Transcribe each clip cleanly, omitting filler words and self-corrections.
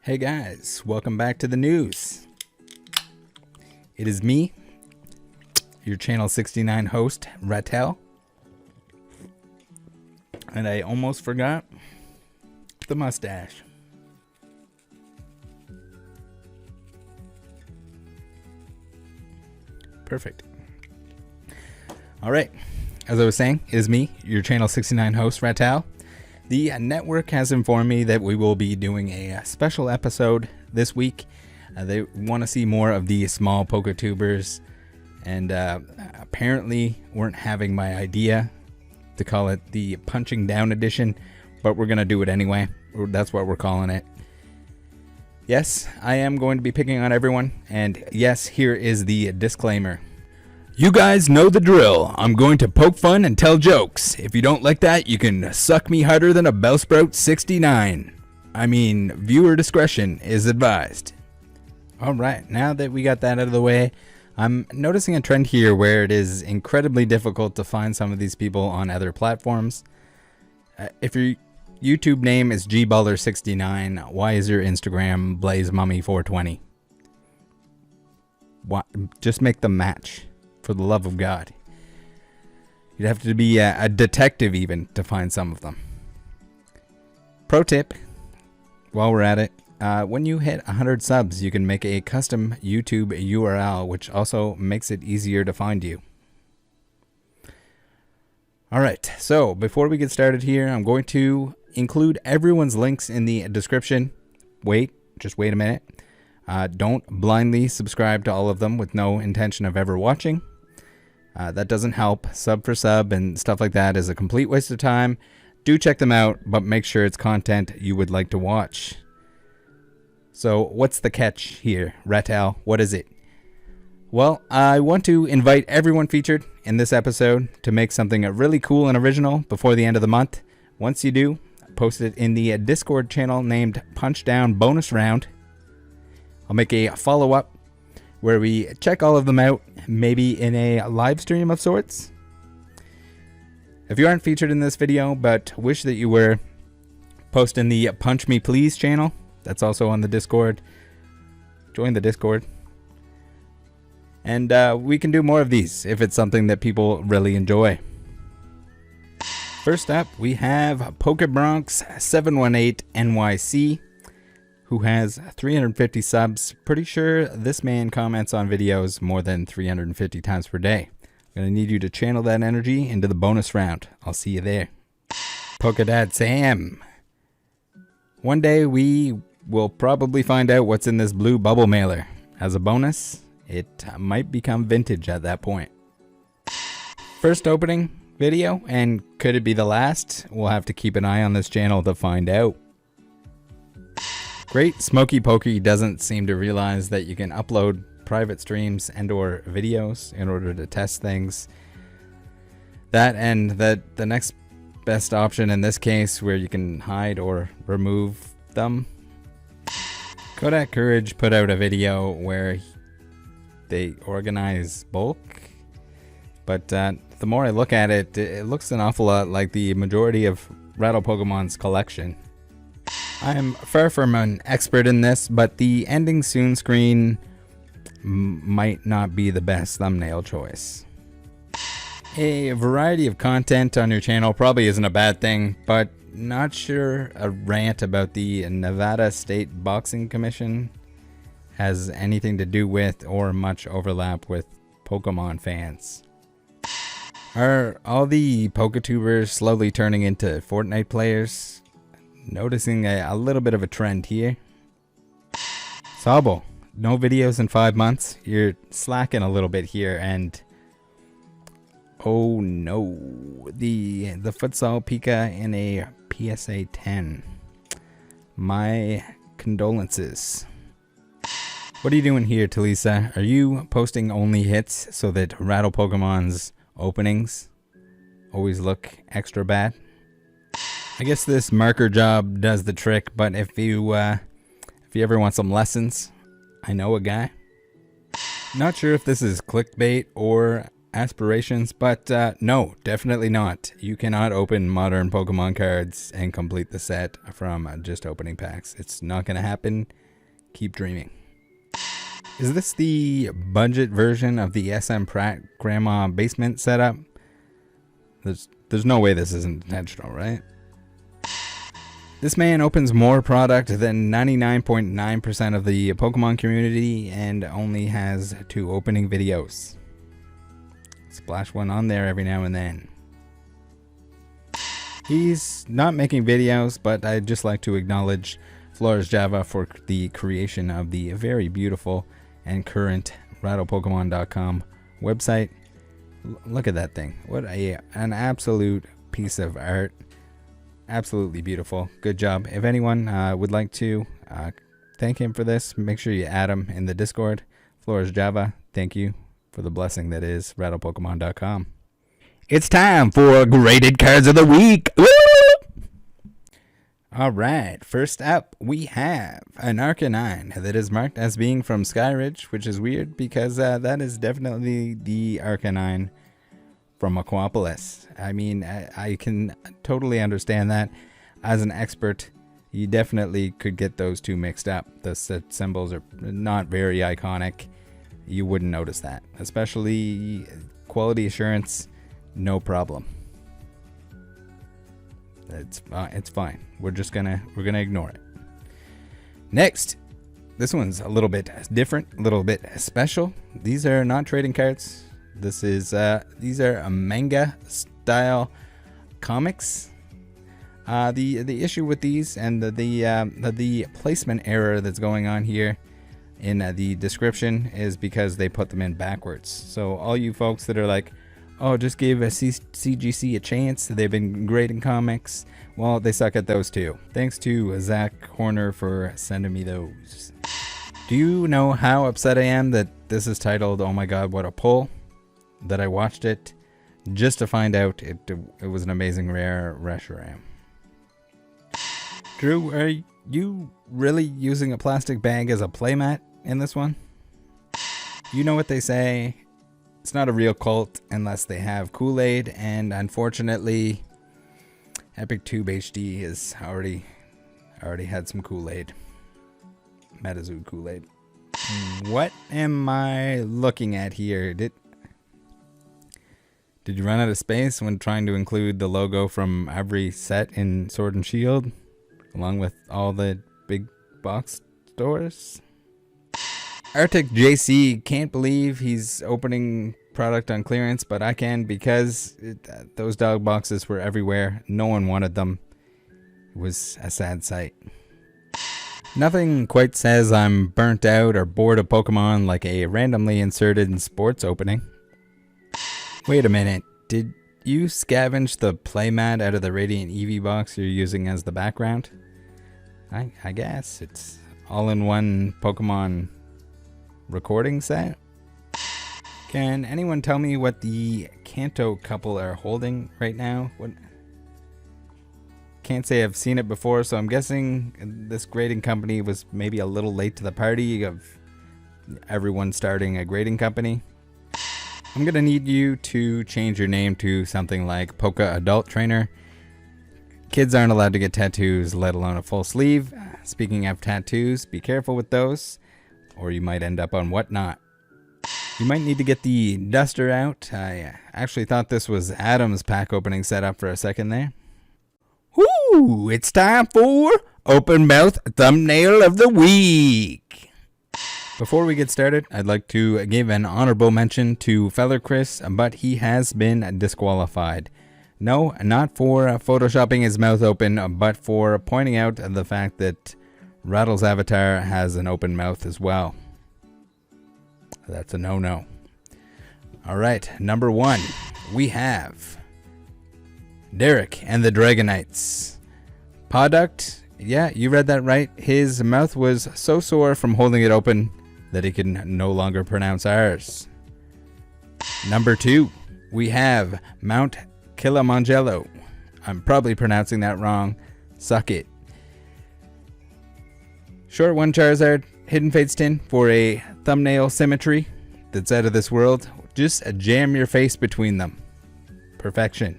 Hey guys, welcome back to the news. It is me, your channel 69 host, Rattle. And I almost forgot the mustache. Perfect. Alright, as I was saying, it is me, your channel 69 host, Rattle. The network has informed me that we will be doing a special episode this week. They want to see more of the small PokeTubers, and apparently weren't having my idea to call it the Punching Down Edition, but we're going to do it anyway. That's what we're calling it. Yes, I am going to be picking on everyone, and yes, here is the disclaimer. You guys know the drill. I'm going to poke fun and tell jokes. If you don't like that, you can suck me harder than a Bellsprout 69. I mean, viewer discretion is advised. Alright, now that we got that out of the way, I'm noticing a trend here where it is incredibly difficult to find some of these people on other platforms. If your YouTube name is gballer69, why is your Instagram blazemummy420? Why? Just make them match. For the love of God. You'd have to be a detective even to find some of them. Pro tip, while we're at it, when you hit 100 subs, you can make a custom YouTube URL, which also makes it easier to find you. Alright, so before we get started here, I'm going to include everyone's links in the description. Just wait a minute. Don't blindly subscribe to all of them with no intention of ever watching. That doesn't help. Sub for sub and stuff like that is a complete waste of time. Do check them out, but make sure it's content you would like to watch. So what's the catch here, Rattle? What is it? Well, I want to invite everyone featured in this episode to make something really cool and original before the end of the month. Once you do, post it in the Discord channel named Punch Down Bonus Round. I'll make a follow-up where we check all of them out, maybe in a live stream of sorts. If you aren't featured in this video, but wish that you were, post in the Punch Me Please channel. That's also on the Discord. Join the Discord. And we can do more of these if it's something that people really enjoy. First up, we have Pokebronx718 NYC. Who has 350 subs. Pretty sure this man comments on videos more than 350 times per day. I'm going to need you to channel that energy into the bonus round. I'll see you there. PokéDad Sam. One day we will probably find out what's in this blue bubble mailer. As a bonus, it might become vintage at that point. First opening video, and could it be the last? We'll have to keep an eye on this channel to find out. Great, Smoky Poky doesn't seem to realize that you can upload private streams and or videos in order to test things. That and that the next best option in this case where you can hide or remove them. Kodak Courage put out a video where they organize bulk, but the more I look at it, it looks an awful lot like the majority of Rattle Pokemon's collection. I am far from an expert in this, but the ending soon screen might not be the best thumbnail choice. A variety of content on your channel probably isn't a bad thing, but not sure a rant about the Nevada State Boxing Commission has anything to do with or much overlap with Pokemon fans. Are all the PokeTubers slowly turning into Fortnite players? Noticing a little bit of a trend here. Sobble, no videos in 5 months. You're slacking a little bit here, and oh no, the futsal Pika in a PSA 10. My condolences. What are you doing here, Talysa? Are you posting only hits so that Rattle Pokemon's openings always look extra bad. I guess this marker job does the trick, but if you ever want some lessons, I know a guy. Not sure if this is clickbait or aspirations, but no, definitely not. You cannot open modern Pokemon cards and complete the set from just opening packs. It's not going to happen. Keep dreaming. Is this the budget version of the SM Pratt Grandma Basement setup? There's no way this isn't intentional, right? This man opens more product than 99.9% of the Pokemon community and only has 2 opening videos. Splash one on there every now and then. He's not making videos, but I'd just like to acknowledge Flores Java for the creation of the very beautiful and current RattlePokemon.com website. Look at that thing. What an absolute piece of art. Absolutely beautiful. Good job. If anyone would like to thank him for this, make sure you add him in the Discord. Flores Java, thank you for the blessing that is RattlePokemon.com. It's time for Graded Cards of the Week. Woo! Alright, first up we have an Arcanine that is marked as being from Skyridge, which is weird because that is definitely the Arcanine from Aquapolis. I mean, I can totally understand that. As an expert, you definitely could get those two mixed up. The set symbols are not very iconic. You wouldn't notice that. Especially quality assurance, no problem. It's fine. We're gonna ignore it. Next, this one's a little bit different, a little bit special. These are not trading cards. This is these are manga style comics. The issue with these and the placement error that's going on here in the description is because they put them in backwards. So all you folks that are like, oh, just give a CGC a chance, they've been great in comics, well, they suck at those too. Thanks to Zach Horner for sending me those. Do you know how upset I am that this is titled Oh My God, What a Pull? That I watched it just to find out it was an amazing rare Reshiram. Drew, are you really using a plastic bag as a playmat in this one? You know what they say, it's not a real cult unless they have Kool-Aid, and unfortunately EpicTube HD has already had some Kool-Aid. Metazoo Kool-Aid. What am I looking at here? Did you run out of space when trying to include the logo from every set in Sword and Shield, along with all the big box stores? Arctic JC can't believe he's opening product on clearance, but I can because those dog boxes were everywhere. No one wanted them. It was a sad sight. Nothing quite says I'm burnt out or bored of Pokemon like a randomly inserted sports opening. Wait a minute, did you scavenge the playmat out of the Radiant Eevee box you're using as the background? I guess it's all-in-one Pokemon recording set? Can anyone tell me what the Kanto couple are holding right now? What? Can't say I've seen it before, so I'm guessing this grading company was maybe a little late to the party of everyone starting a grading company. I'm gonna need you to change your name to something like Poka Adult Trainer. Kids aren't allowed to get tattoos, let alone a full sleeve. Speaking of tattoos, be careful with those, or you might end up on Whatnot. You might need to get the duster out. I actually thought this was Adam's pack opening setup for a second there. Woo! It's time for Open Mouth Thumbnail of the Week. Before we get started, I'd like to give an honorable mention to Feller Chris, but he has been disqualified. No, not for photoshopping his mouth open, but for pointing out the fact that Rattle's avatar has an open mouth as well. That's a no-no. Alright, number 1, we have Derick and the Dragonites. Product, yeah, you read that right. His mouth was so sore from holding it open that he can no longer pronounce ours. Number 2, we have Mount Kilimanjaro. I'm probably pronouncing that wrong. Suck it. Short 1 Charizard, Hidden Fates tin for a thumbnail symmetry that's out of this world. Just jam your face between them. Perfection.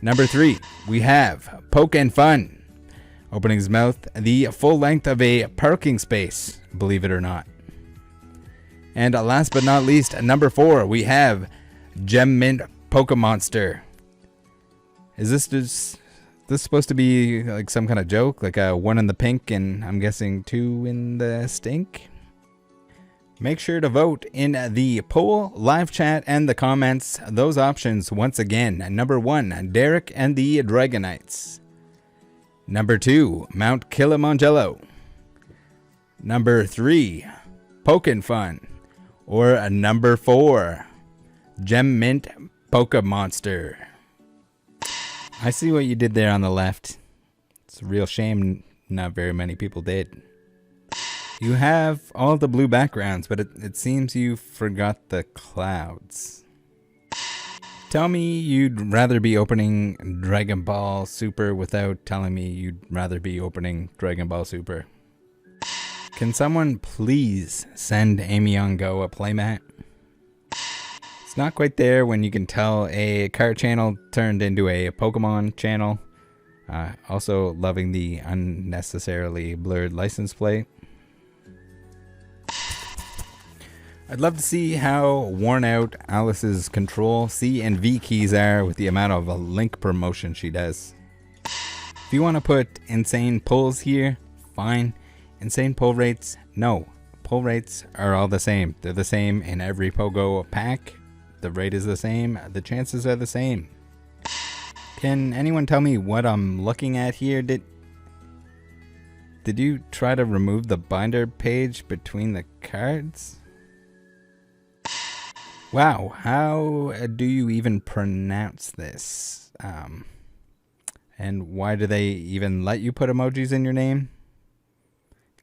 Number 3, we have Poke and Fun. Opening his mouth the full length of a parking space, believe it or not. And last but not least, number 4, we have Mint Pokemonster. Is this supposed to be like some kind of joke? Like a 1 in the pink and I'm guessing 2 in the stink? Make sure to vote in the poll, live chat, and the comments. Those options once again. Number 1, Derick and the Dragonites. Number 2, Mount Kilimanjaro. Number 3, Poke and Fun. Or number 4, Mint Pokemonster. I see what you did there on the left. It's a real shame not very many people did. You have all the blue backgrounds, but it seems you forgot the clouds. Tell me you'd rather be opening Dragon Ball Super without telling me you'd rather be opening Dragon Ball Super. Can someone please send Amieon-Go a playmat? It's not quite there when you can tell a cart channel turned into a Pokemon channel. Also loving the unnecessarily blurred license plate. I'd love to see how worn out Alice's Control C and V keys are with the amount of link promotion she does. If you want to put insane pulls here, fine. Insane pull rates? No. Pull rates are all the same. They're the same in every Pogo pack. The rate is the same. The chances are the same. Can anyone tell me what I'm looking at here? Did you try to remove the binder page between the cards? Wow, how do you even pronounce this? And why do they even let you put emojis in your name?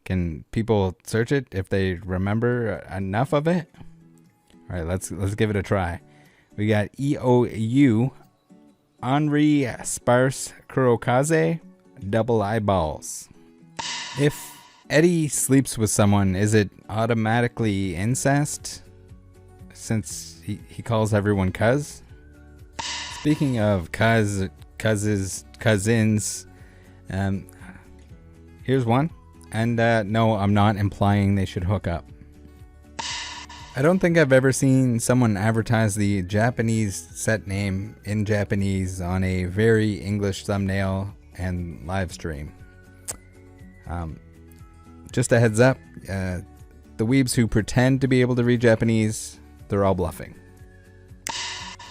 Can people search it if they remember enough of it? All right, let's give it a try. We got EoU AnriSparceKurokaze, double eyeballs. If Eddie sleeps with someone, is it automatically incest? Since he calls everyone cuz? Speaking of cousins, here's one. And no, I'm not implying they should hook up. I don't think I've ever seen someone advertise the Japanese set name in Japanese on a very English thumbnail and live stream. Just a heads up, the weebs who pretend to be able to read Japanese, they're all bluffing.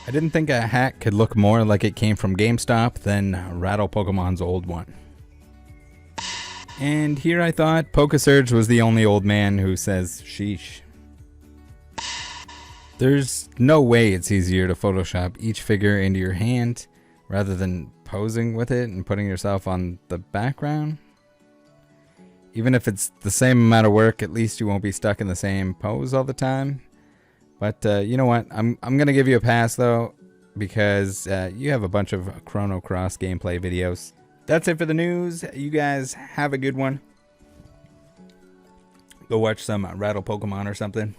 I didn't think a hat could look more like it came from GameStop than Rattle Pokemon's old one. And here I thought PokeSurge was the only old man who says sheesh. There's no way it's easier to Photoshop each figure into your hand rather than posing with it and putting yourself on the background. Even if it's the same amount of work, at least you won't be stuck in the same pose all the time. But you know what? I'm going to give you a pass though, because you have a bunch of Chrono Cross gameplay videos. That's it for the news. You guys have a good one. Go watch some Rattle Pokemon or something.